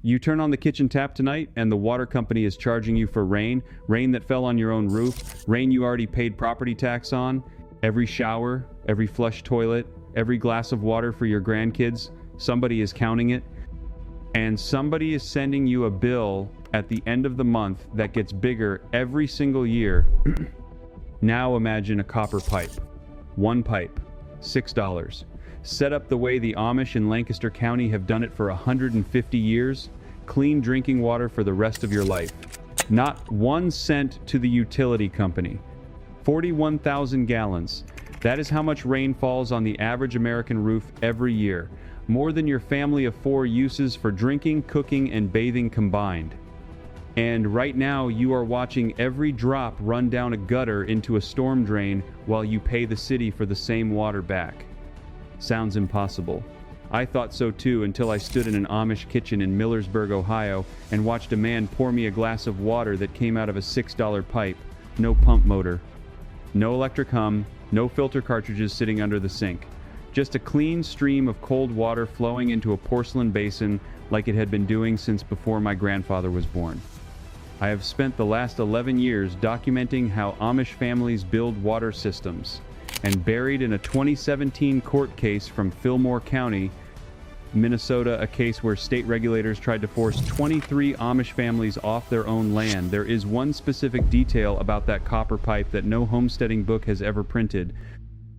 You turn on the kitchen tap tonight, and the water company is charging you for rain that fell on your own roof, rain you already paid property tax on, every shower, every flush toilet, every glass of water for your grandkids. Somebody is counting it, and somebody is sending you a bill at the end of the month that gets bigger every single year. Now imagine a copper pipe. One pipe, $6. Set up the way the Amish in Lancaster County have done it for 150 years. Clean drinking water for the rest of your life. Not 1 cent to the utility company. 41,000 gallons. That is how much rain falls on the average American roof every year. More than your family of 4 uses for drinking, cooking, and bathing combined. And right now you are watching every drop run down a gutter into a storm drain while you pay the city for the same water back. Sounds impossible. I thought so too until I stood in an Amish kitchen in Millersburg, Ohio, and watched a man pour me a glass of water that came out of a $6 pipe. No pump motor. No electric hum. No filter cartridges sitting under the sink. Just a clean stream of cold water flowing into a porcelain basin like it had been doing since before my grandfather was born. I have spent the last 11 years documenting how Amish families build water systems, and buried in a 2017 court case from Fillmore County, Minnesota, a case where state regulators tried to force 23 Amish families off their own land. There is one specific detail about that copper pipe that no homesteading book has ever printed.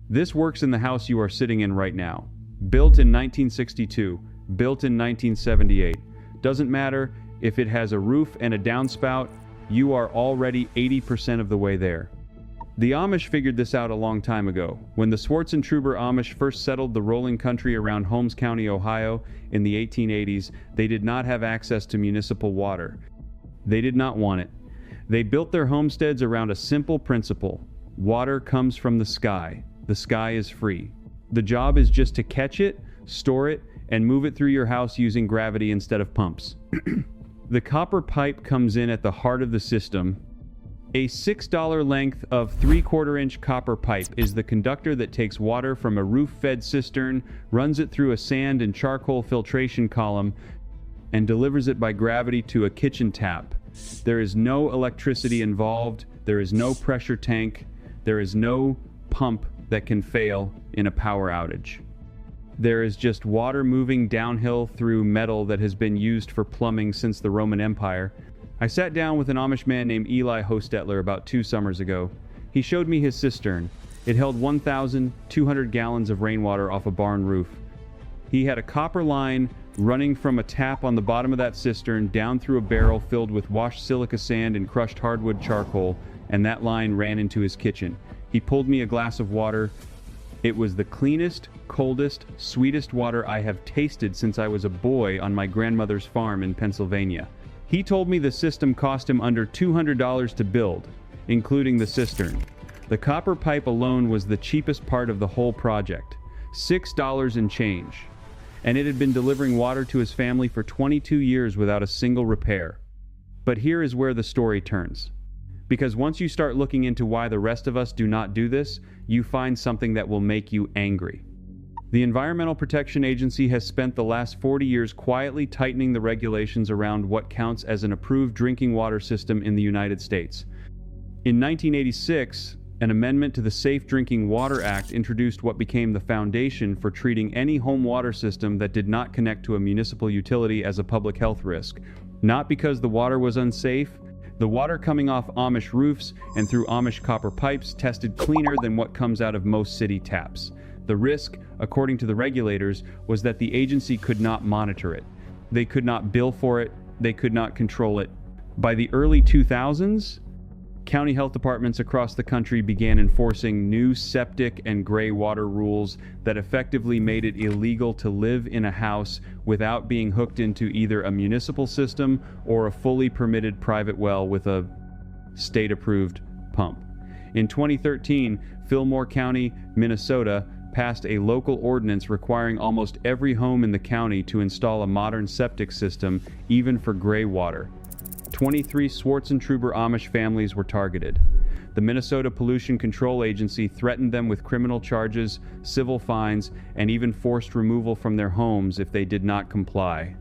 This works in the house you are sitting in right now. Built in 1962, built in 1978. Doesn't matter if it has a roof and a downspout, you are already 80% of the way there. The Amish figured this out a long time ago. When the Swartzentruber Amish first settled the rolling country around Holmes County, Ohio in the 1880s, they did not have access to municipal water. They did not want it. They built their homesteads around a simple principle. Water comes from the sky. The sky is free. The job is just to catch it, store it, and move it through your house using gravity instead of pumps. The copper pipe comes in at the heart of the system. A $6 length of 3/4 inch copper pipe is the conductor that takes water from a roof-fed cistern, runs it through a sand and charcoal filtration column, and delivers it by gravity to a kitchen tap. There is no electricity involved, there is no pressure tank, there is no pump that can fail in a power outage. There is just water moving downhill through metal that has been used for plumbing since the Roman Empire. I sat down with an Amish man named Eli Hostetler about 2 summers ago. He showed me his cistern. It held 1,200 gallons of rainwater off a barn roof. He had a copper line running from a tap on the bottom of that cistern down through a barrel filled with washed silica sand and crushed hardwood charcoal, and that line ran into his kitchen. He pulled me a glass of water. It was the cleanest, coldest, sweetest water I have tasted since I was a boy on my grandmother's farm in Pennsylvania. He told me the system cost him under $200 to build, including the cistern. The copper pipe alone was the cheapest part of the whole project, $6 and change. And it had been delivering water to his family for 22 years without a single repair. But here is where the story turns. Because once you start looking into why the rest of us do not do this, you find something that will make you angry. The Environmental Protection Agency has spent the last 40 years quietly tightening the regulations around what counts as an approved drinking water system in the United States. In 1986, an amendment to the Safe Drinking Water Act introduced what became the foundation for treating any home water system that did not connect to a municipal utility as a public health risk. Not because the water was unsafe. The water coming off Amish roofs and through Amish copper pipes tested cleaner than what comes out of most city taps. The risk, according to the regulators, was that the agency could not monitor it. They could not bill for it. They could not control it. By the early 2000s, county health departments across the country began enforcing new septic and gray water rules that effectively made it illegal to live in a house without being hooked into either a municipal system or a fully permitted private well with a state-approved pump. In 2013, Fillmore County, Minnesota, passed a local ordinance requiring almost every home in the county to install a modern septic system, even for gray water. 23 Swartzentruber Amish families were targeted. The Minnesota Pollution Control Agency threatened them with criminal charges, civil fines, and even forced removal from their homes if they did not comply.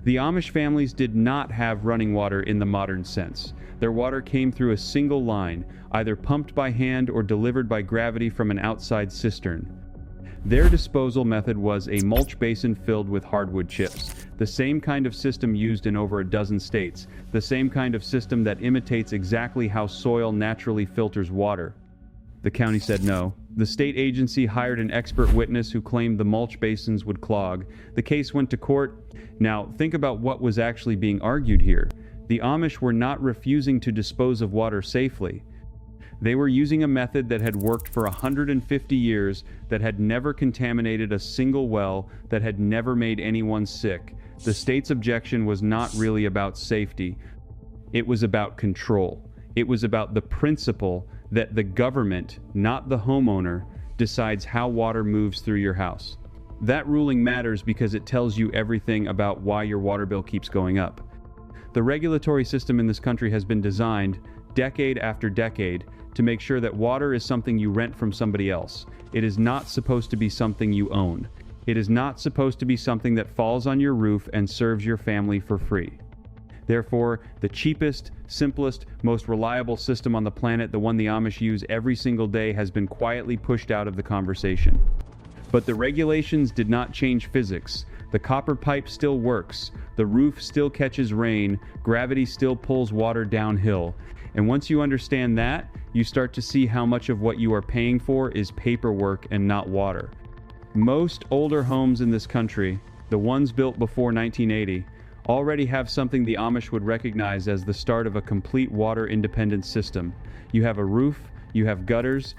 The Amish families did not have running water in the modern sense. Their water came through a single line, either pumped by hand or delivered by gravity from an outside cistern. Their disposal method was a mulch basin filled with hardwood chips, the same kind of system used in over a dozen states, the same kind of system that imitates exactly how soil naturally filters water. The county said no. The state agency hired an expert witness who claimed the mulch basins would clog. The case went to court. Now, think about what was actually being argued here. The Amish were not refusing to dispose of water safely. They were using a method that had worked for 150 years, that had never contaminated a single well, that had never made anyone sick. The state's objection was not really about safety. It was about control. It was about the principle that the government, not the homeowner, decides how water moves through your house. That ruling matters because it tells you everything about why your water bill keeps going up. The regulatory system in this country has been designed, decade after decade, to make sure that water is something you rent from somebody else. It is not supposed to be something you own. It is not supposed to be something that falls on your roof and serves your family for free. Therefore, the cheapest, simplest, most reliable system on the planet, the one the Amish use every single day, has been quietly pushed out of the conversation. But the regulations did not change physics. The copper pipe still works. The roof still catches rain. Gravity still pulls water downhill. And once you understand that, you start to see how much of what you are paying for is paperwork and not water. Most older homes in this country, the ones built before 1980, already have something the Amish would recognize as the start of a complete water-independent system. You have a roof, you have gutters,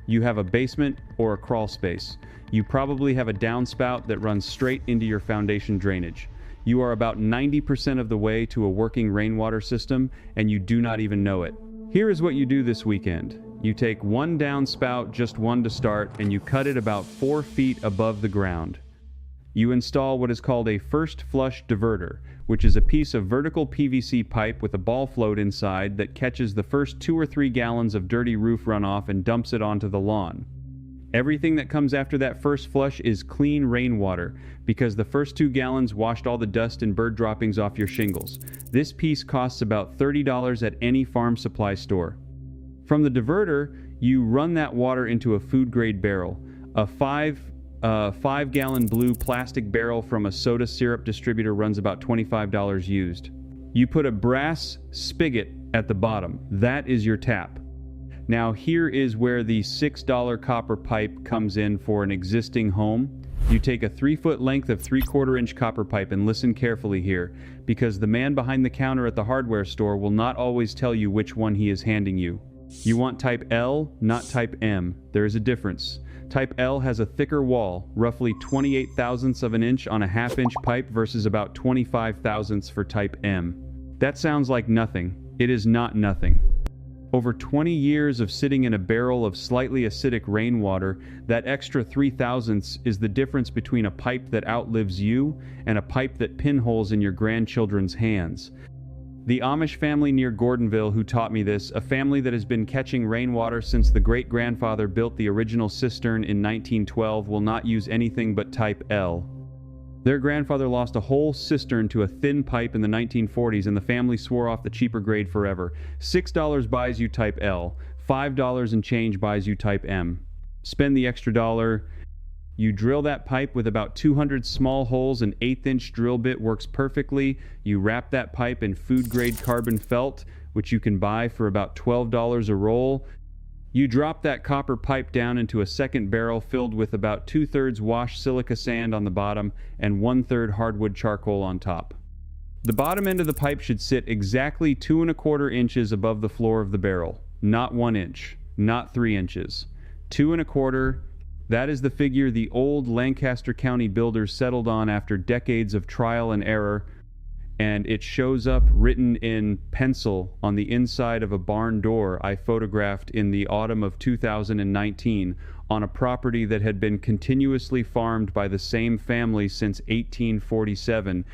you have a basement or a crawl space. You probably have a downspout that runs straight into your foundation drainage. You are about 90% of the way to a working rainwater system, and you do not even know it. Here is what you do this weekend. You take one downspout, just one to start, and you cut it about 4 feet above the ground. You install what is called a first flush diverter, which is a piece of vertical PVC pipe with a ball float inside that catches the first 2 or 3 gallons of dirty roof runoff and dumps it onto the lawn. Everything that comes after that first flush is clean rainwater, because the first 2 gallons washed all the dust and bird droppings off your shingles. This piece costs about $30 at any farm supply store. From the diverter, you run that water into a food-grade barrel, a 5-gallon blue plastic barrel from a soda syrup distributor runs about $25 used. You put a brass spigot at the bottom. That is your tap. Now here is where the $6 copper pipe comes in for an existing home. You take a 3-foot length of 3/4-inch copper pipe, and listen carefully here, because the man behind the counter at the hardware store will not always tell you which one he is handing you. You want type L, not type M. There is a difference. Type L has a thicker wall, roughly 28 thousandths of an inch on a 1/2-inch pipe versus about 25 thousandths for type M. That sounds like nothing. It is not nothing. Over 20 years of sitting in a barrel of slightly acidic rainwater, that extra 3 thousandths is the difference between a pipe that outlives you and a pipe that pinholes in your grandchildren's hands. The Amish family near Gordonville who taught me this, a family that has been catching rainwater since the great-grandfather built the original cistern in 1912, will not use anything but type L. Their grandfather lost a whole cistern to a thin pipe in the 1940s, and the family swore off the cheaper grade forever. $6 buys you type L. $5 and change buys you type M. Spend the extra dollar. You drill that pipe with about 200 small holes. An 1/8-inch drill bit works perfectly. You wrap that pipe in food-grade carbon felt, which you can buy for about $12 a roll. You drop that copper pipe down into a second barrel filled with about 2/3 washed silica sand on the bottom and 1/3 hardwood charcoal on top. The bottom end of the pipe should sit exactly 2 1/4 inches above the floor of the barrel. Not 1 inch, not 3 inches. 2 1/4. That is the figure the old Lancaster County builders settled on after decades of trial and error, and it shows up written in pencil on the inside of a barn door I photographed in the autumn of 2019 on a property that had been continuously farmed by the same family since 1847.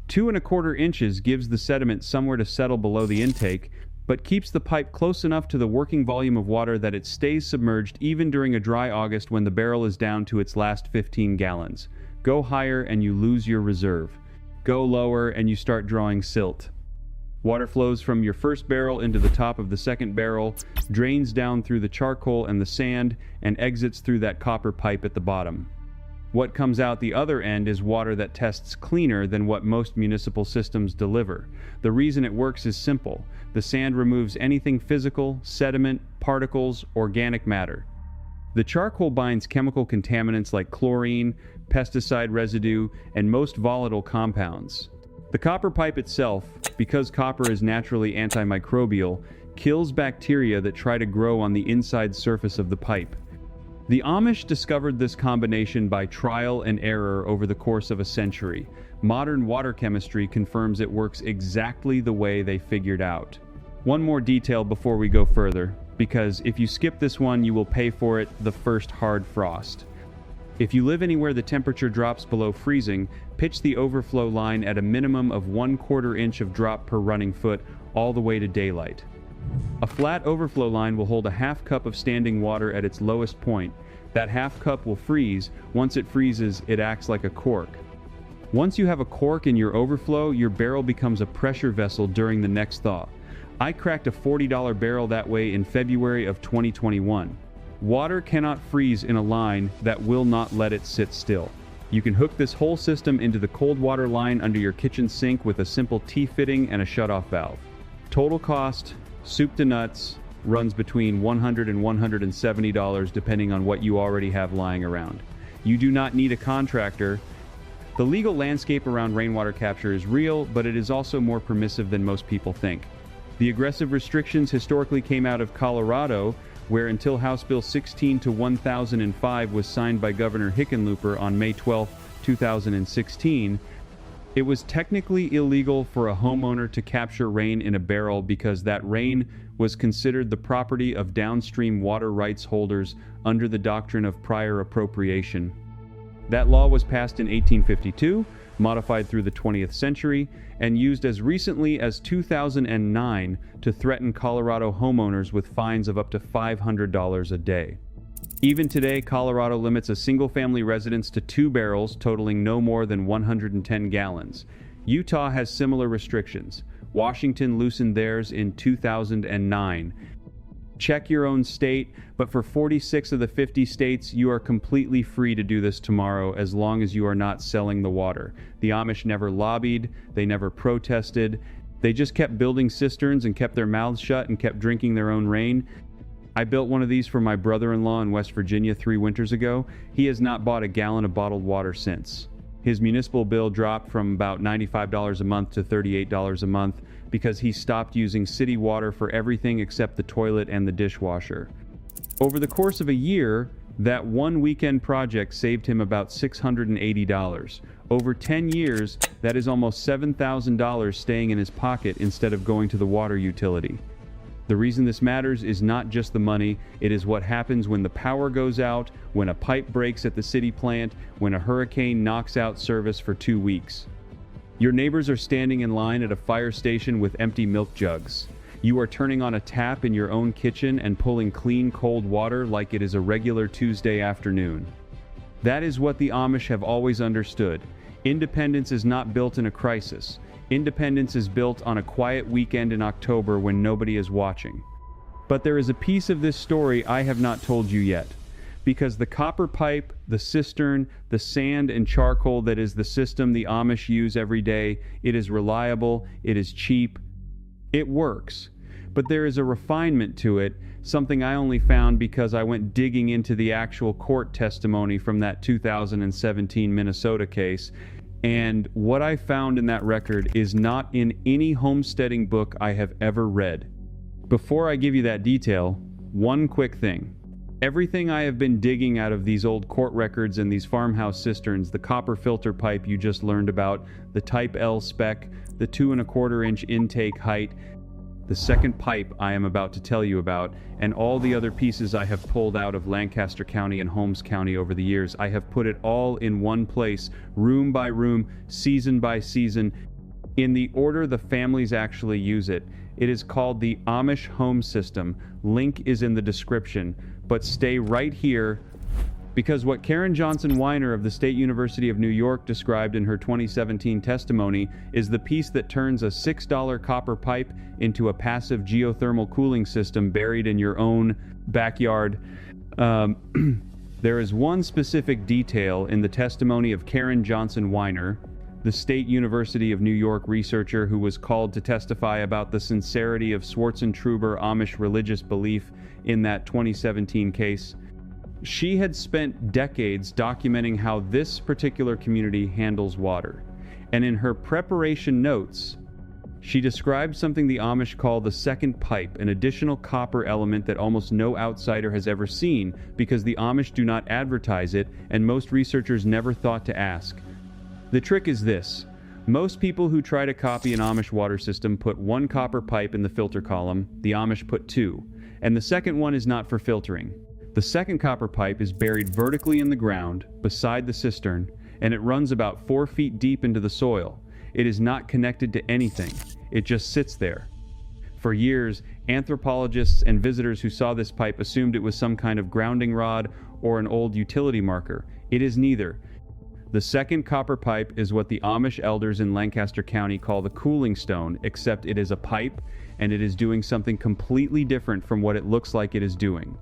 2 1/4 inches gives the sediment somewhere to settle below the intake, but keeps the pipe close enough to the working volume of water that it stays submerged even during a dry August when the barrel is down to its last 15 gallons. Go higher and you lose your reserve. go lower, and you start drawing silt. Water flows from your first barrel into the top of the second barrel, drains down through the charcoal and the sand, and exits through that copper pipe at the bottom. What comes out the other end is water that tests cleaner than what most municipal systems deliver. The reason it works is simple. The sand removes anything physical, sediment, particles, organic matter. The charcoal binds chemical contaminants like chlorine, pesticide residue, and most volatile compounds. The copper pipe itself, because copper is naturally antimicrobial, kills bacteria that try to grow on the inside surface of the pipe. The Amish discovered this combination by trial and error over the course of a century. Modern water chemistry confirms it works exactly the way they figured out. One more detail before we go further, because if you skip this one, you will pay for it the first hard frost. If you live anywhere the temperature drops below freezing, pitch the overflow line at a minimum of 1/4 inch of drop per running foot all the way to daylight. A flat overflow line will hold a half cup of standing water at its lowest point. That half cup will freeze. Once it freezes, it acts like a cork. Once you have a cork in your overflow, your barrel becomes a pressure vessel during the next thaw. I cracked a $40 barrel that way in February of 2021. Water cannot freeze in a line that will not let it sit still. You can hook this whole system into the cold water line under your kitchen sink with a simple T-fitting and a shutoff valve. Total cost, soup to nuts, runs between $100 and $170 depending on what you already have lying around. You do not need a contractor. The legal landscape around rainwater capture is real, but it is also more permissive than most people think. The aggressive restrictions historically came out of Colorado, where until House Bill 16-1005 was signed by Governor Hickenlooper on May 12, 2016, it was technically illegal for a homeowner to capture rain in a barrel because that rain was considered the property of downstream water rights holders under the doctrine of prior appropriation. That law was passed in 1852, modified through the 20th century, and used as recently as 2009 to threaten Colorado homeowners with fines of up to $500 a day. Even today, Colorado limits a single-family residence to 2 barrels totaling no more than 110 gallons. Utah has similar restrictions. Washington loosened theirs in 2009. Check your own state, but for 46 of the 50 states, you are completely free to do this tomorrow as long as you are not selling the water. The Amish never lobbied, they never protested, they just kept building cisterns and kept their mouths shut and kept drinking their own rain. I built one of these for my brother-in-law in West Virginia 3 winters ago. He has not bought a gallon of bottled water since. His municipal bill dropped from about $95 a month to $38 a month because he stopped using city water for everything except the toilet and the dishwasher. Over the course of a year, that one weekend project saved him about $680. Over 10 years, that is almost $7,000 staying in his pocket instead of going to the water utility. The reason this matters is not just the money, it is what happens when the power goes out, when a pipe breaks at the city plant, when a hurricane knocks out service for 2 weeks. Your neighbors are standing in line at a fire station with empty milk jugs. You are turning on a tap in your own kitchen and pulling clean cold water like it is a regular Tuesday afternoon. That is what the Amish have always understood. Independence is not built in a crisis. Independence is built on a quiet weekend in October when nobody is watching. But there is a piece of this story I have not told you yet. Because the copper pipe, the cistern, the sand and charcoal that is the system the Amish use every day, it is reliable, it is cheap, it works. But there is a refinement to it, something I only found because I went digging into the actual court testimony from that 2017 Minnesota case. And what I found in that record is not in any homesteading book I have ever read. Before I give you that detail, one quick thing. Everything I have been digging out of these old court records and these farmhouse cisterns, the copper filter pipe you just learned about, the Type L spec, the 2 1/4 inch intake height, the second pipe I am about to tell you about, and all the other pieces I have pulled out of Lancaster County and Holmes County over the years, I have put it all in one place, room by room, season by season, in the order the families actually use it. It is called the Amish Home System. Link is in the description. But stay right here. Because what Karen Johnson Weiner of the State University of New York described in her 2017 testimony is the piece that turns a $6 copper pipe into a passive geothermal cooling system buried in your own backyard. There is one specific detail in the testimony of Karen Johnson Weiner, the State University of New York researcher who was called to testify about the sincerity of Swartzentruber Amish religious belief in that 2017 case. She had spent decades documenting how this particular community handles water, and in her preparation notes, she described something the Amish call the second pipe, an additional copper element that almost no outsider has ever seen because the Amish do not advertise it and most researchers never thought to ask. The trick is this. Most people who try to copy an Amish water system put one copper pipe in the filter column, the Amish put two, and the second one is not for filtering. The second copper pipe is buried vertically in the ground, beside the cistern, and it runs about 4 feet deep into the soil. It is not connected to anything. It just sits there. For years, anthropologists and visitors who saw this pipe assumed it was some kind of grounding rod or an old utility marker. It is neither. The second copper pipe is what the Amish elders in Lancaster County call the cooling stone, except it is a pipe and it is doing something completely different from what it looks like it is doing.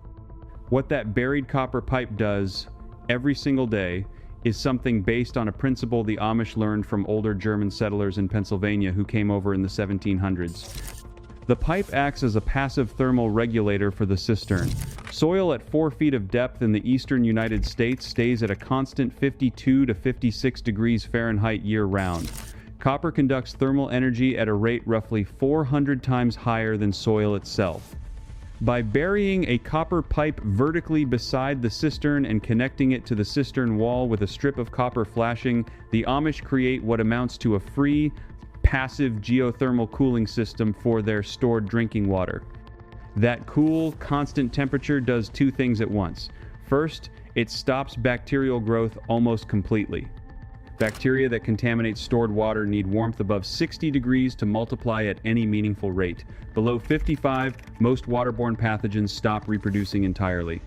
What that buried copper pipe does every single day is something based on a principle the Amish learned from older German settlers in Pennsylvania who came over in the 1700s. The pipe acts as a passive thermal regulator for the cistern. Soil at 4 feet of depth in the eastern United States stays at a constant 52 to 56 degrees Fahrenheit year-round. Copper conducts thermal energy at a rate roughly 400 times higher than soil itself. By burying a copper pipe vertically beside the cistern and connecting it to the cistern wall with a strip of copper flashing, the Amish create what amounts to a free, passive geothermal cooling system for their stored drinking water. That cool, constant temperature does two things at once. First, it stops bacterial growth almost completely. Bacteria that contaminate stored water need warmth above 60 degrees to multiply at any meaningful rate. Below 55, most waterborne pathogens stop reproducing entirely.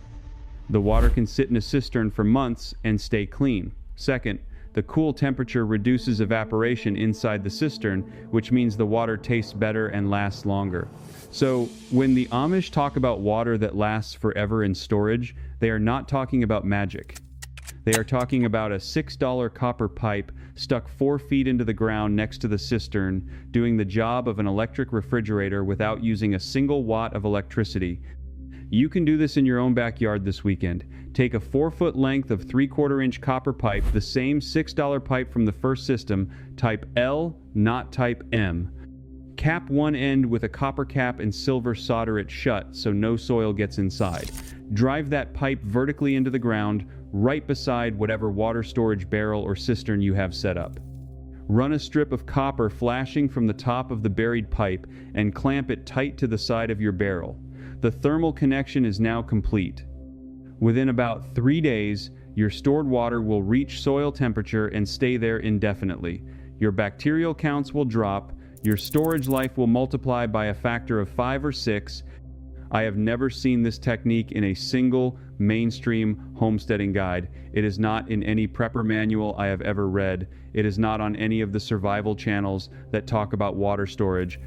The water can sit in a cistern for months and stay clean. Second, the cool temperature reduces evaporation inside the cistern, which means the water tastes better and lasts longer. So, when the Amish talk about water that lasts forever in storage, they are not talking about magic. They are talking about a $6 copper pipe stuck 4 feet into the ground next to the cistern, doing the job of an electric refrigerator without using a single watt of electricity. You can do this in your own backyard this weekend. Take a 4-foot length of 3/4-inch copper pipe, the same $6 pipe from the first system, type L, not type M. Cap one end with a copper cap and silver solder it shut so no soil gets inside. Drive that pipe vertically into the ground, right beside whatever water storage barrel or cistern you have set up. Run a strip of copper flashing from the top of the buried pipe and clamp it tight to the side of your barrel. The thermal connection is now complete. Within about 3 days, your stored water will reach soil temperature and stay there indefinitely. Your bacterial counts will drop, your storage life will multiply by a factor of 5 or 6. I have never seen this technique in a single mainstream homesteading guide. It is not in any prepper manual I have ever read. It is not on any of the survival channels that talk about water storage.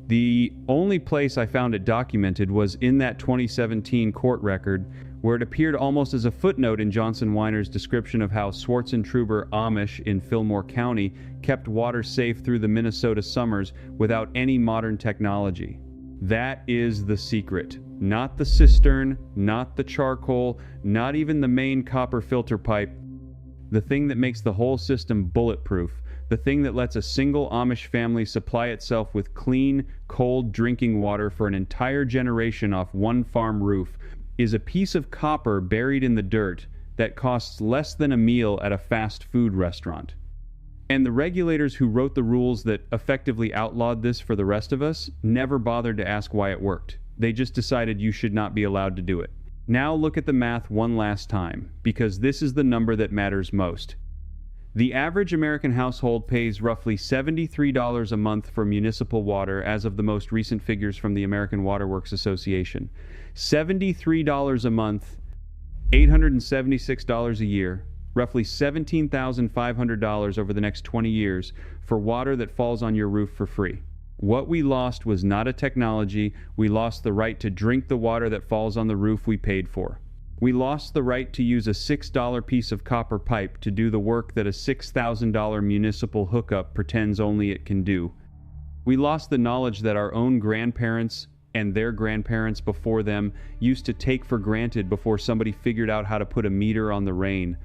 The only place I found it documented was in that 2017 court record, where it appeared almost as a footnote in Johnson Weiner's description of how Swartzentruber Amish in Fillmore County kept water safe through the Minnesota summers without any modern technology. That is the secret. Not the cistern, not the charcoal, not even the main copper filter pipe. The thing that makes the whole system bulletproof, the thing that lets a single Amish family supply itself with clean, cold drinking water for an entire generation off one farm roof, is a piece of copper buried in the dirt that costs less than a meal at a fast food restaurant. And the regulators who wrote the rules that effectively outlawed this for the rest of us never bothered to ask why it worked. They just decided you should not be allowed to do it. Now look at the math one last time, because this is the number that matters most. The average American household pays roughly $73 a month for municipal water as of the most recent figures from the American Water Works Association. $73 a month $876 a year, roughly $17,500 over the next 20 years for water that falls on your roof for free. What we lost was not a technology, we lost the right to drink the water that falls on the roof we paid for. We lost the right to use a $6 piece of copper pipe to do the work that a $6,000 municipal hookup pretends only it can do. We lost the knowledge that our own grandparents and their grandparents before them used to take for granted before somebody figured out how to put a meter on the rain.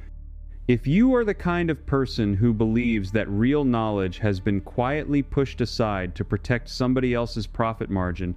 If you are the kind of person who believes that real knowledge has been quietly pushed aside to protect somebody else's profit margin,